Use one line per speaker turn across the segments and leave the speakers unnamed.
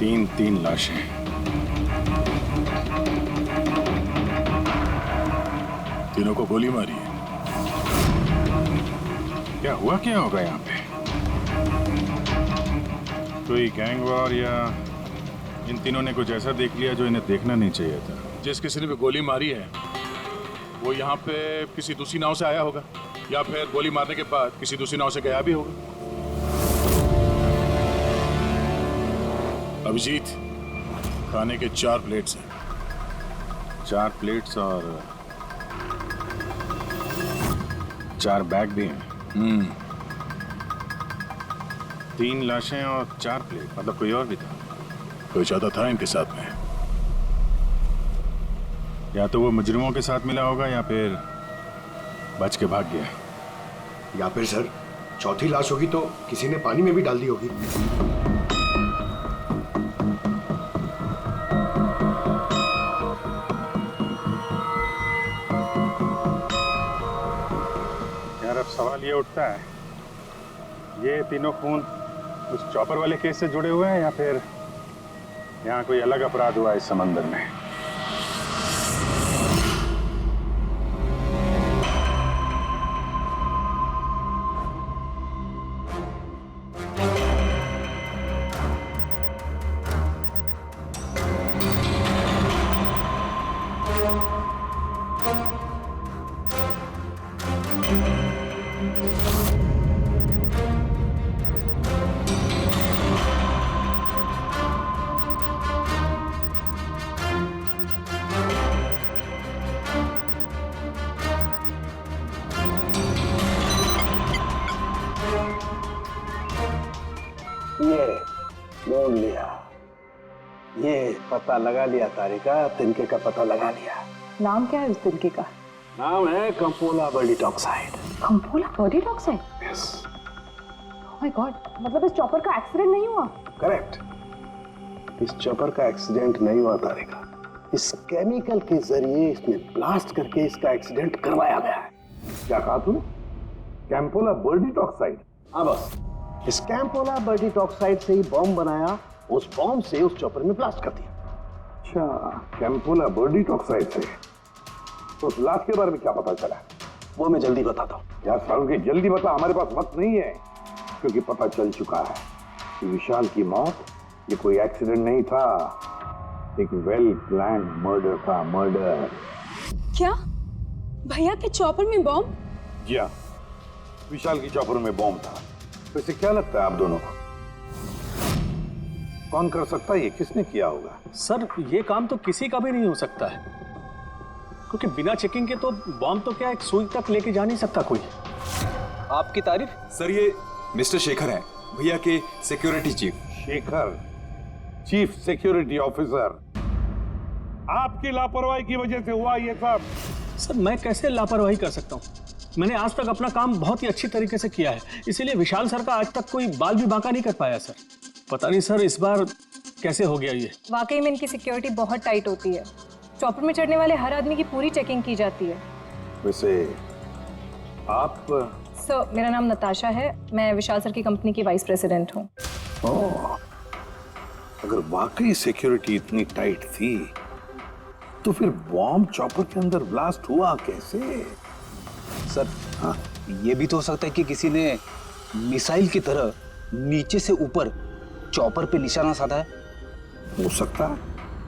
तीन लाशें। तीनों को गोली मारी है। क्या हुआ, क्या होगा यहाँ पे? कोई गैंग वॉर या इन तीनों ने कुछ ऐसा देख लिया जो इन्हें देखना नहीं चाहिए था। जिस किसी ने भी गोली मारी है वो यहाँ पे किसी दूसरी नाव से आया होगा या फिर गोली मारने के बाद किसी दूसरी नाव से गया भी होगा। अभिजीत, खाने के 4 प्लेट्स हैं। 4 प्लेट्स और 4 बैग भी हैं। 3 लाशें और 4 प्लेट, मतलब कोई और भी था। कोई ज्यादा था इनके साथ में। या तो वो मुजरिमों के साथ मिला होगा या फिर बच के भाग गया।
या फिर सर चौथी लाश होगी तो किसी ने पानी में भी डाल दी होगी।
यार अब सवाल ये उठता है, ये तीनों खून उस चॉपर वाले केस से जुड़े हुए हैं या फिर यहाँ कोई अलग अपराध हुआ इस समंदर में?
ढूंढ लिया, ये पता लगा लिया तारिका, तिनके का पता लगा लिया।
नाम क्या है उस तिनके का?
नाम है कंपोला बर्डिट ऑक्साइड।
कंपोला बर्डिट oxide?
Yes.
Oh my god, मतलब इस चॉपर का एक्सीडेंट नहीं हुआ?
करेक्ट, इस चॉपर का एक्सीडेंट नहीं हुआ तारिका। इस केमिकल के जरिए इसमें ब्लास्ट करके इसका एक्सीडेंट करवाया गया है।
क्या कहा तूने? कैंपोला बर्डिट ऑक्साइड?
हाँ बस, इस कैंपोला बर्डिट ऑक्साइड से ही बॉम्ब बनाया, उस बॉम्ब से उस चॉपर में ब्लास्ट कर दिया।
अच्छा, कैंपोला बर्डिट ऑक्साइड से। तो उस लाश के बारे में क्या पता चला?
वो मैं जल्दी बताता हूँ।
यार सारुण के जल्दी बता, हमारे पास वक्त नहीं है, क्योंकि पता चल चुका है कि विशाल की मौत ये कोई एक्सीडेंट नहीं था, एक वेल प्लान मर्डर था। मर्डर।
क्या भैया के चॉपर में बॉम्ब?
जी हाँ, विशाल की चॉपर में बॉम्ब था। तो इसे क्या लगता है आप दोनों को, कौन कर सकता है? ये किसने किया होगा?
सर ये काम तो किसी का भी नहीं हो सकता है, क्योंकि बिना चेकिंग के तो बॉम्ब तो क्या एक सुई तक लेके जा नहीं सकता कोई।
आपकी तारीफ? सर ये मिस्टर शेखर हैं, भैया के security chief.
Shekhar, chief security officer. आपकी लापरवाही की वजह से हुआ ये सब।
सर मैं कैसे लापरवाही कर सकता हूँ? मैंने आज तक अपना काम बहुत ही अच्छी तरीके से किया है, इसीलिए विशाल सर का आज तक कोई बाल भी बांका नहीं कर पाया सर। पता नहीं सर इस बार कैसे हो गया ये।
वाकई में इनकी सिक्योरिटी बहुत टाइट होती है। चॉपर में चढ़ने वाले हर आदमी की पूरी चेकिंग की जाती है।
वैसे आप?
सर मेरा नाम नताशा है, मैं विशाल सर की कंपनी की वाइस प्रेसिडेंट हूँ।
ओह, अगर वाकई सिक्योरिटी इतनी टाइट थी तो फिर बॉम्ब चॉपर के अंदर ब्लास्ट हुआ कैसे?
सर हाँ, ये भी तो हो सकता है कि किसी ने मिसाइल की तरह नीचे से ऊपर चॉपर पे निशाना साधा है।
हो सकता है,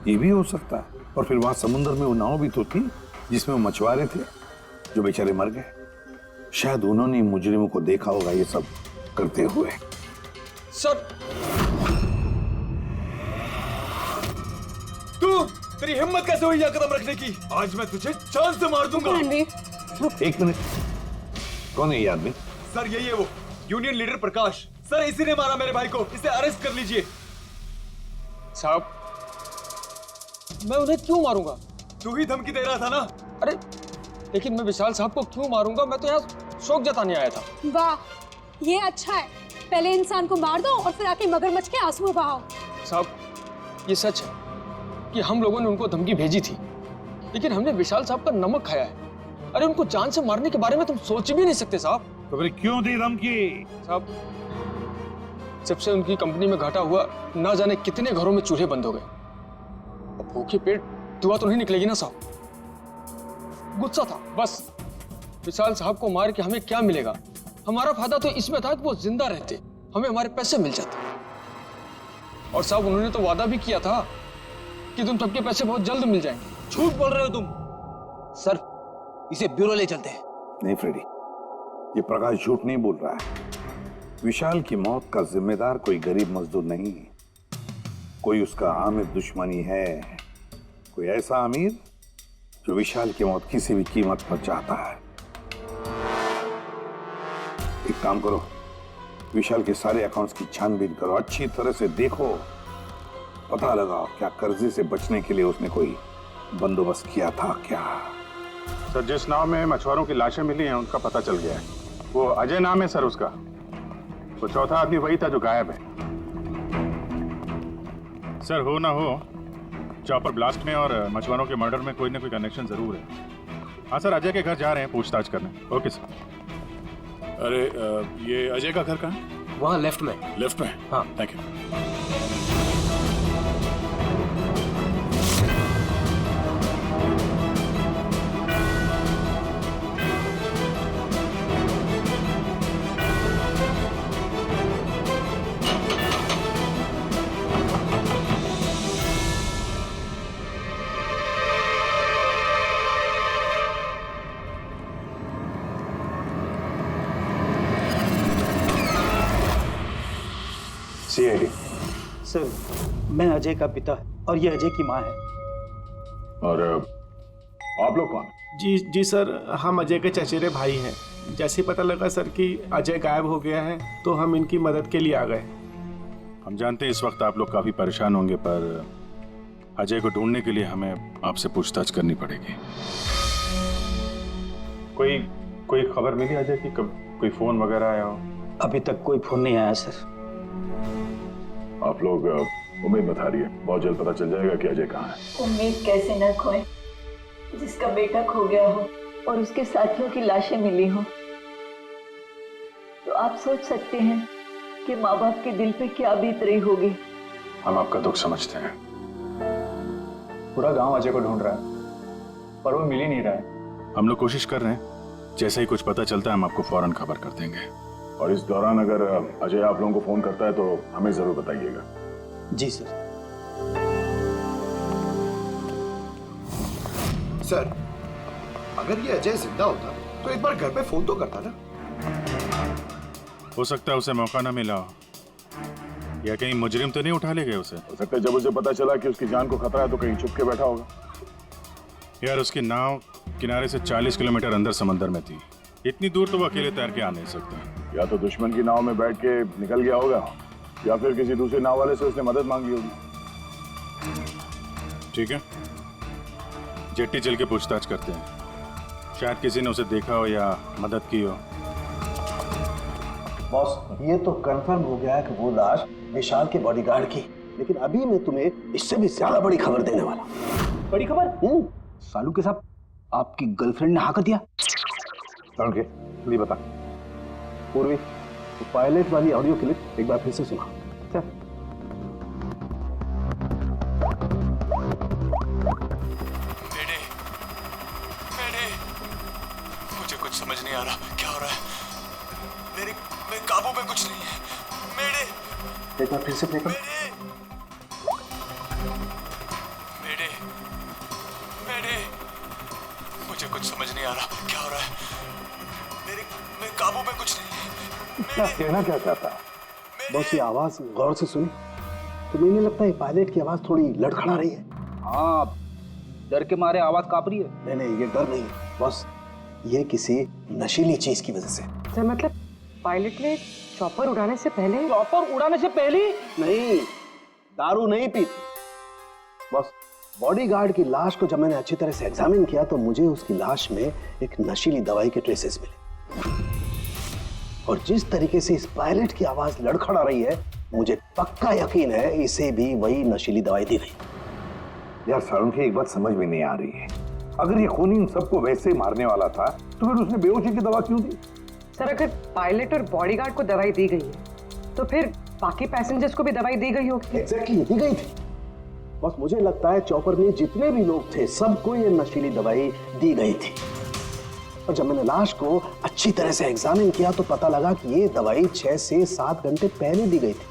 ये भी हो सकता है। और फिर वहां समुद्र में वो नाव भी तो थी जिसमें मछुआरे थे जो बेचारे मर गए। शायद उन्होंने मुजरिमों को देखा होगा ये सब करते हुए।
सर तेरी हिम्मत कैसे हुई यह कदम रखने की? आज मैं तुझे जान से मार दूंगा।
एक मिनट, कौन है ये आदमी?
सर यही है वो यूनियन लीडर प्रकाश। सर इसी ने मारा मेरे भाई को, इसे अरेस्ट कर लीजिए।
साहब मैं उन्हें क्यों मारूंगा?
तू ही धमकी दे रहा था ना।
अरे लेकिन मैं विशाल साहब को क्यों मारूंगा? मैं तो यहाँ शोक जताने आया था।
वाह, ये अच्छा है। पहले इंसान को मार दो और फिर आके मगरमच्छ के आंसू बहाओ।
साहब ये सच है कि हम लोगों ने उनको धमकी भेजी थी, लेकिन हमने विशाल साहब का नमक खाया है। अरे उनको जान से मारने के बारे में तुम सोच भी नहीं सकते साहब।
तो फिर क्यों दी धमकी?
साहब जब से उनकी कंपनी में घाटा हुआ, ना जाने कितने घरों में चूल्हे बंद हो गए। अब भूखे पेट दुआ तो नहीं निकलेगी ना साहब। गुस्सा था बस। विशाल साहब को मार के हमें क्या मिलेगा? हमारा फायदा तो इसमें था कि वो जिंदा रहते, हमें हमारे पैसे मिल जाते। और साहब उन्होंने तो वादा भी किया था कि तुम सबके पैसे बहुत जल्द मिल जाएंगे।
झूठ बोल रहे हो तुम। सर, इसे ब्यूरो ले चलते हैं।
नहीं फ्रेडी, ये प्रकाश झूठ नहीं बोल रहा है। विशाल की मौत का जिम्मेदार कोई गरीब मजदूर नहीं, कोई उसका आमिर दुश्मनी है, कोई ऐसा अमीर जो विशाल की मौत किसी भी कीमत पर चाहता है। एक काम करो, विशाल के सारे अकाउंट्स की छानबीन करो, अच्छी तरह से देखो, पता लगाओ क्या कर्जे से बचने के लिए उसने कोई बंदोबस्त किया था क्या।
सर, जिस नाव में मछुआरों की लाशें मिली हैं उनका पता चल गया है। वो अजय नाम है सर उसका। वो चौथा आदमी वही था जो गायब है। सर, हो ना हो, चॉपर ब्लास्ट में और मछुआरों के मर्डर में कोई ना कोई कनेक्शन जरूर है। हाँ सर, अजय के घर जा रहे हैं पूछताछ करने। Okay sir. अरे ये अजय का घर कहाँ है?
वहाँ लेफ्ट में।
लेफ्ट में?
हाँ।
Thank you.
सीआईडी।
सर, मैं अजय का पिता और ये अजय की माँ है।
और आप लोग कौन?
जी सर, हम अजय के चचेरे भाई हैं। जैसे ही पता लगा सर कि अजय गायब हो गया है तो हम इनकी मदद के लिए आ गए।
हम जानते हैं इस वक्त आप लोग काफी परेशान होंगे, पर अजय को ढूंढने के लिए हमें आपसे पूछताछ करनी पड़ेगी। कोई खबर मिली अजय की? कब कोई फोन वगैरह आया हो?
अभी तक कोई फोन नहीं आया सर।
आप लोग उम्मीद बता रही है, बहुत जल्द पता चल जाएगा कि अजय कहाँ है।
उम्मीद कैसे न खोए, जिसका बेटा खो गया हो और उसके साथियों की लाशें मिली हो, तो आप सोच सकते हैं कि माँ बाप के दिल पे क्या बीत रही होगी।
हम आपका दुख समझते हैं।
पूरा गांव अजय को ढूंढ रहा है पर वो मिल ही नहीं रहा है।
हम लोग कोशिश कर रहे हैं, जैसे ही कुछ पता चलता है हम आपको फौरन खबर कर देंगे। और इस दौरान अगर अजय आप लोगों को फोन करता है तो हमें जरूर बताइएगा।
जी सर।
सर, अगर ये अजय जिंदा होता तो एक बार घर पे फोन तो करता ना।
हो सकता है उसे मौका ना मिला हो, या कहीं मुजरिम तो नहीं उठा ले गए उसे। हो सकता है जब उसे पता चला कि उसकी जान को खतरा है तो कहीं छुप के बैठा होगा। यार, उसकी नाव किनारे से 40 किलोमीटर अंदर समंदर में थी। इतनी दूर तो वो अकेले तैर के आ नहीं सकता। या तो दुश्मन की नाव में बैठ के निकल गया होगा, या फिर किसी दूसरे नाव वाले से उसने मदद मांगी होगी। ठीक है, जेट्टी चल के पूछताछ करते हैं। शायद किसी ने उसे देखा हो या मदद की हो।
बॉस, ये तो कंफर्म हो गया कि वो लाश विशाल के बॉडीगार्ड की, लेकिन अभी मैं तुम्हें इससे भी ज्यादा बड़ी खबर देने वाला हूं।
बड़ी खबर?
सालू के साथ आपकी गर्लफ्रेंड ने हाँ कर दिया?
के नहीं बता।
पूर्वी, तो पायलट वाली ऑडियो क्लिप एक बार फिर से सुना।
सर,
मुझे कुछ समझ नहीं आ रहा क्या हो रहा है। मेरे काबू में कुछ नहीं है। मेरे
एक बार फिर से प्ले करो।
मुझे कुछ समझ नहीं आ रहा क्या हो रहा है। मेरे काबू में कुछ नहीं है।
क्या कहना क्या चाहता है?
बॉस, ये आवाज गौर से सुनी तो मैंने लगता है पायलट की आवाज थोड़ी लड़खड़ा रही है।
हाँ, डर के मारे आवाज कांप रही है।
नहीं, ये डर नहीं है बॉस, ये किसी नशीली चीज की वजह से।
सर, मतलब पायलट ने चॉपर उड़ाने से पहले?
चॉपर उड़ाने से पहले?
नहीं, दारू नहीं पीती बॉस। बॉडीगार्ड की लाश को जब मैंने अच्छी तरह से एग्जामिन किया तो मुझे उसकी लाश में एक नशीली दवाई के ट्रेसेस मिले, और जिस तरीके से इस पायलट की आवाज लड़खड़ा रही है, मुझे पक्का यकीन है इसे भी वही नशीली दवाई दी गई।
यार सारुण की एक बात समझ में नहीं आ रही है, अगर ये खूनी इन सबको वैसे मारने वाला था तो फिर उसने बेहोशी की दवा क्यों दी?
सर, अगर पायलट और बॉडीगार्ड को दवाई दी गई है तो फिर बाकी पैसेंजर्स को भी दवाई दी गई होगी।
एग्जैक्टली दी गई थी। बस मुझे लगता है चॉपर में जितने भी लोग थे सबको ये नशीली दवाई दी गई थी। और जब मैंने लाश को अच्छी तरह से एग्जामिन किया तो पता लगा कि ये दवाई 6 से 7 घंटे पहले दी गई थी।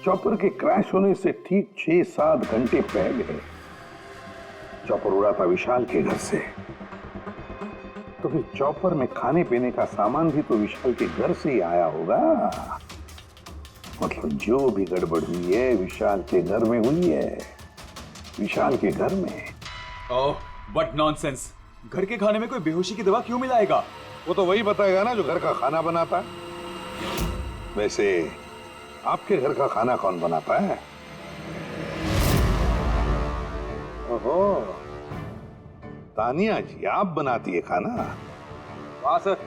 चॉपर के क्रैश होने से ठीक 6-7 घंटे पहले चॉपर उड़ा था विशाल के घर से। तो फिर चॉपर में खाने पीने का सामान भी तो विशाल के घर से ही आया होगा। मतलब जो भी गड़बड़ हुई है विशाल के घर में हुई है, विशाल के घर में।
ओह, व्हाट नॉनसेंस! घर के खाने में कोई बेहोशी की दवा क्यों मिलाएगा?
वो तो वही बताएगा ना जो घर का खाना बनाता है। वैसे आपके घर का खाना कौन बनाता है? ओहो, तानिया जी आप बनाती है खाना?
वाह सर,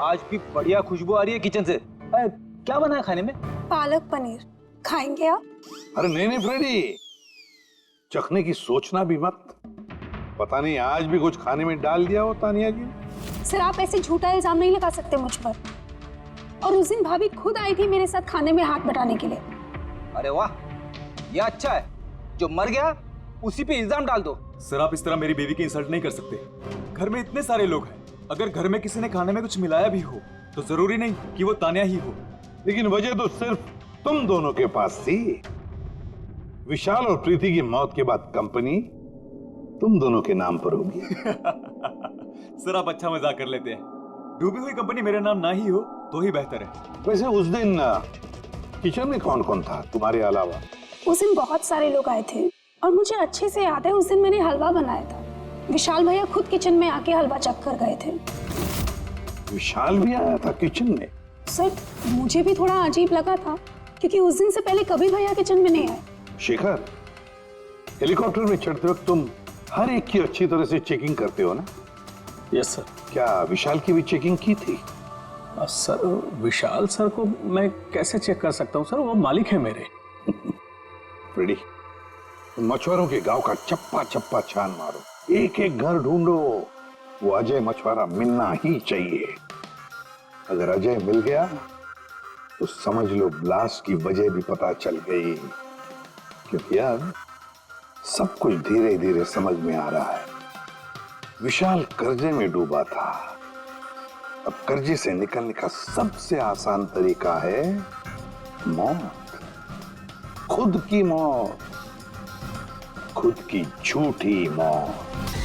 आज भी बढ़िया खुशबू आ रही है किचन से। क्या बना है खाने में?
पालक पनीर। खाएंगे आप?
अरे नहीं फ्रेडी, चखने की सोचना भी मत। पता नहीं आज भी कुछ खाने में डाल दिया हो तानिया जी।
सर आप ऐसे झूठा इल्जाम नहीं लगा सकते मुझ पर। और उस दिन भाभी खुद आई थी मेरे साथ खाने में हाथ बटाने के लिए।
अरे वाह, ये अच्छा है, जो मर गया उसी पे इल्जाम डाल दो।
सर आप इस तरह मेरी बीवी की इंसल्ट नहीं कर सकते। घर में इतने सारे लोग हैं, अगर घर में किसी ने खाने में कुछ मिलाया भी हो तो जरूरी नहीं कि वो तानिया ही हो।
लेकिन वजह तो सिर्फ तुम दोनों के पास थी। विशाल और प्रीति की मौत के बाद कंपनी तुम दोनों के नाम पर होगी।
सर आप अच्छा मजाक कर लेते हैं। डूबी हुई कंपनी मेरे नाम ना ही हो तो ही बेहतर है।
वैसे उस दिन किचन में कौन कौन था तुम्हारे अलावा?
उस दिन बहुत सारे लोग आए थे और मुझे अच्छे से याद है उस दिन मैंने हलवा बनाया था। विशाल भैया खुद किचन में आके हलवा चख कर गए थे।
विशाल भी आया था किचन में?
सर मुझे भी थोड़ा अजीब लगा था क्योंकि उस दिन से पहले कभी भैया किचन में नहीं आए।
शेखर, हेलीकॉप्टर में चढ़ते वक्त तुम हर एक की अच्छी तरह से चेकिंग करते हो ना?
Yes sir.
क्या विशाल की भी चेकिंग की थी?
सर विशाल सर को मैं कैसे चेक कर सकता हूँ सर, वो मालिक है मेरे।
फ्रेडी, मछुआरों के गांव का चप्पा चप्पा छान मारो, एक एक घर ढूंढो। वो अजय मछुआरा मिलना ही चाहिए। अगर अजय मिल गया तो समझ लो ब्लास्ट की वजह भी पता चल गई। क्योंकि अब सब कुछ धीरे धीरे समझ में आ रहा है। विशाल कर्जे में डूबा था, अब कर्जे से निकलने का सबसे आसान तरीका है मौत। खुद की मौत, खुद की झूठी मौत।